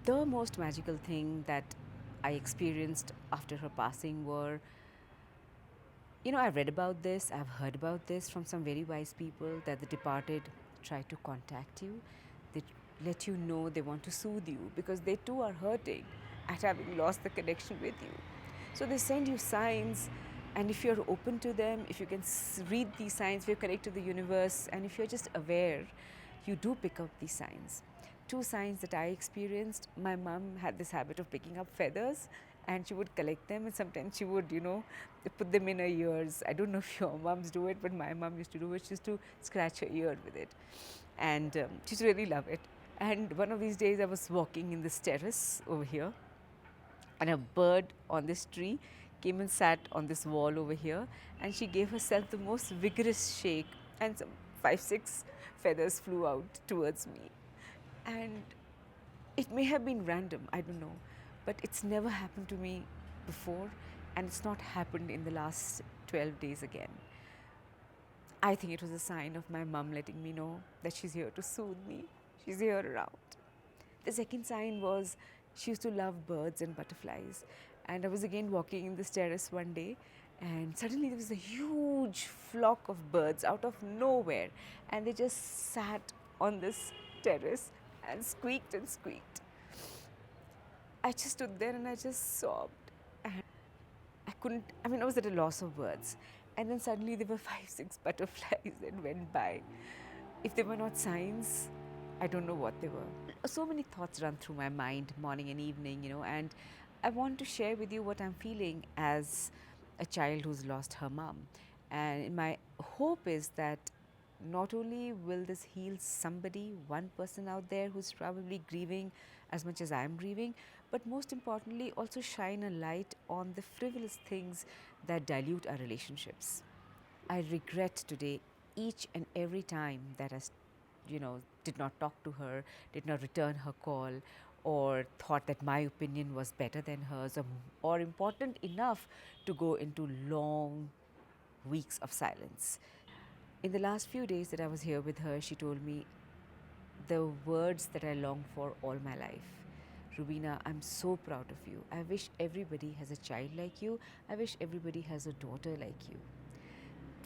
The most magical thing that I experienced after her passing were, I've read about this, I've heard about this from some very wise people that the departed try to contact you. They let you know they want to soothe you because they too are hurting at having lost the connection with you. So they send you signs, and if you're open to them, if you can read these signs, if you're connected to the universe, and if you're just aware, you do pick up these signs. Two signs that I experienced: my mom had this habit of picking up feathers and she would collect them, and sometimes she would, put them in her ears. I don't know if your moms do it, but my mom used to do it. She used to scratch her ear with it, and she used to really love it. And one of these days, I was walking in this terrace over here, and a bird on this tree came and sat on this wall over here, and she gave herself the most vigorous shake, and some 5 6 feathers flew out towards me. And it may have been random, I don't know, but it's never happened to me before, and it's not happened in the last 12 days again. I think it was a sign of my mum letting me know that she's here to soothe me, she's here around. The second sign was she used to love birds and butterflies. And I was again walking in this terrace one day, and suddenly there was a huge flock of birds out of nowhere, and they just sat on this terrace and squeaked and squeaked. I just stood there and I just sobbed. And I couldn't, I was at a loss of words. And then suddenly there were 5 6 butterflies that went by. If they were not signs, I don't know what they were. So many thoughts run through my mind morning and evening, and I want to share with you what I'm feeling as a child who's lost her mom. And my hope is that not only will this heal somebody, one person out there who's probably grieving as much as I'm grieving, but most importantly, also shine a light on the frivolous things that dilute our relationships. I regret today each and every time that did not talk to her, did not return her call, or thought that my opinion was better than hers, or important enough to go into long weeks of silence. In the last few days that I was here with her, she told me the words that I longed for all my life. Rubina, I'm so proud of you. I wish everybody has a child like you. I wish everybody has a daughter like you.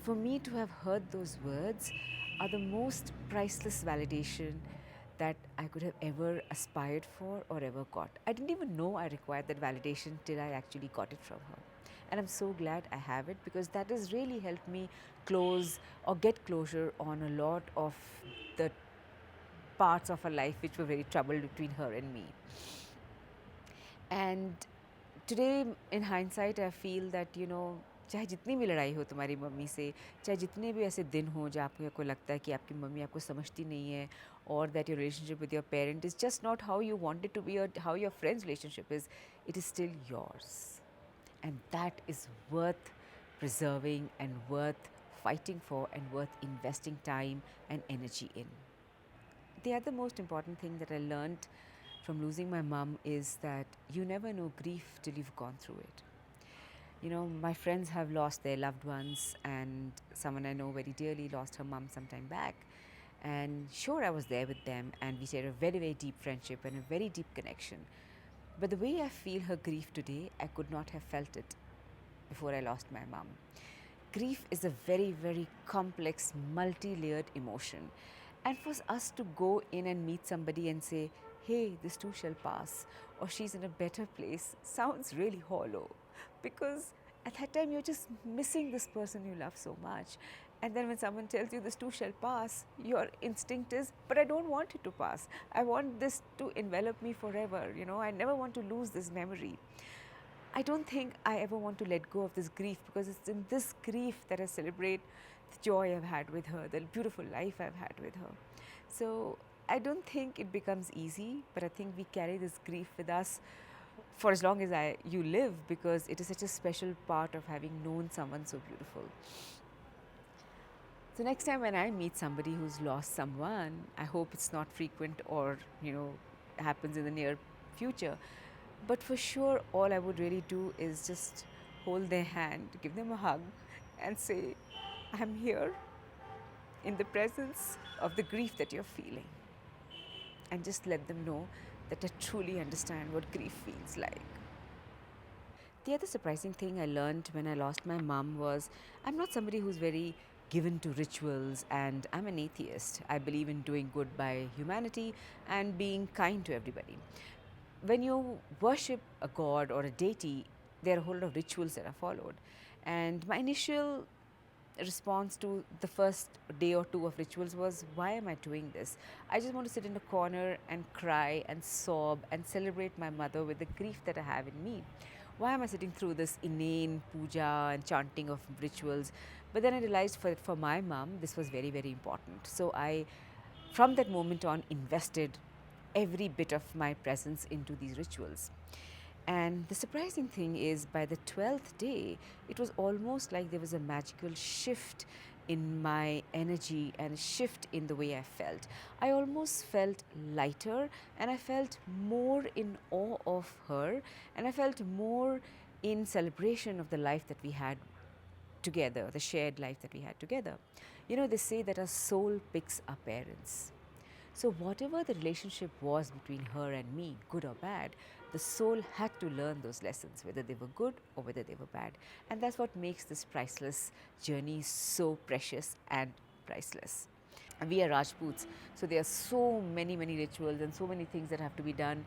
For me to have heard those words are the most priceless validation that I could have ever aspired for or ever got. I didn't even know I required that validation till I actually got it from her. And I'm so glad I have it because that has really helped me close or get closure on a lot of the parts of her life which were very troubled between her and me. And today, in hindsight, I feel that, चाहे जितनी भी लड़ाई हो तुम्हारी mummy से, चाहे जितने भी ऐसे दिन हो जहाँ आपको लगता है कि आपकी मम्मी आपको समझती नहीं है, और that your relationship with your parent is just not how you want it to be or how your friend's relationship is, it is still yours. And that is worth preserving and worth fighting for and worth investing time and energy in. The other most important thing that I learned from losing my mum is that you never know grief till you've gone through it. My friends have lost their loved ones, and someone I know very dearly lost her mum some time back. And sure, I was there with them, and we shared a very, very deep friendship and a very deep connection. But the way I feel her grief today, I could not have felt it before I lost my mum. Grief is a very, very complex, multi layered emotion. And for us to go in and meet somebody and say, hey, this too shall pass, or she's in a better place, sounds really hollow. Because at that time, you're just missing this person you love so much. And then when someone tells you this too shall pass, your instinct is, but I don't want it to pass. I want this to envelop me forever. I never want to lose this memory. I don't think I ever want to let go of this grief because it's in this grief that I celebrate the joy I've had with her, the beautiful life I've had with her. So I don't think it becomes easy, but I think we carry this grief with us for as long as you live because it is such a special part of having known someone so beautiful. So next time when I meet somebody who's lost someone, I hope it's not frequent or, happens in the near future. But for sure, all I would really do is just hold their hand, give them a hug, and say, I'm here in the presence of the grief that you're feeling. And just let them know that I truly understand what grief feels like. The other surprising thing I learned when I lost my mum was I'm not somebody who's very given to rituals, and I'm an atheist. I believe in doing good by humanity and being kind to everybody. When you worship a god or a deity, there are a whole lot of rituals that are followed. And my initial response to the first day or two of rituals was, why am I doing this? I just want to sit in a corner and cry and sob and celebrate my mother with the grief that I have in me. Why am I sitting through this inane puja and chanting of rituals? But then I realized for my mom, this was very, very important. So I, from that moment on, invested every bit of my presence into these rituals. And the surprising thing is, by the 12th day, it was almost like there was a magical shift in my energy and a shift in the way I felt. I almost felt lighter, and I felt more in awe of her, and I felt more in celebration of the life that we had together, the shared life that we had together. You know, they say that our soul picks our parents. So, whatever the relationship was between her and me, good or bad, the soul had to learn those lessons, whether they were good or whether they were bad. And that's what makes this priceless journey so precious and priceless. And we are Rajputs, so there are so many, many rituals and so many things that have to be done.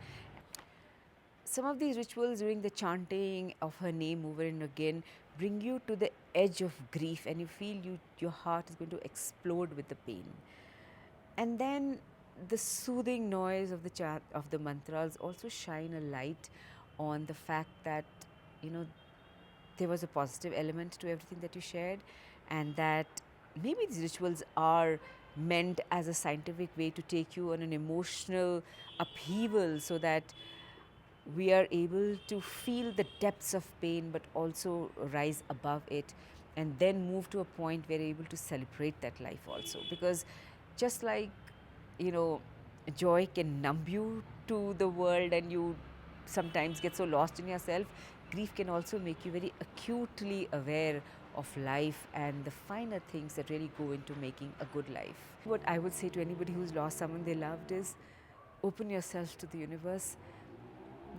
Some of these rituals during the chanting of her name over and again bring you to the edge of grief, and you feel your heart is going to explode with the pain. And then the soothing noise of the chant of the mantras also shine a light on the fact that, you know, there was a positive element to everything that you shared, and that maybe these rituals are meant as a scientific way to take you on an emotional upheaval, so that we are able to feel the depths of pain but also rise above it, and then move to a point where we're able to celebrate that life also. Because just like, you know, joy can numb you to the world and you sometimes get so lost in yourself, grief can also make you very acutely aware of life and the finer things that really go into making a good life. What I would say to anybody who's lost someone they loved is, open yourself to the universe.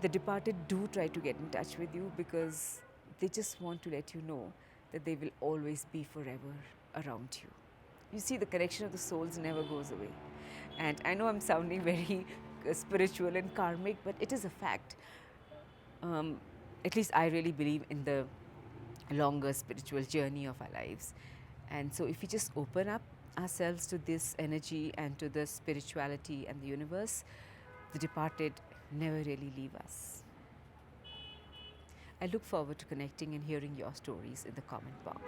The departed do try to get in touch with you because they just want to let you know that they will always be forever around you. You see, the connection of the souls never goes away. And I know I'm sounding very spiritual and karmic, but it is a fact. Um, at least I really believe in the longer spiritual journey of our lives. And so, if we just open up ourselves to this energy and to the spirituality and the universe, the departed never really leave us. I look forward to connecting and hearing your stories in the comment box.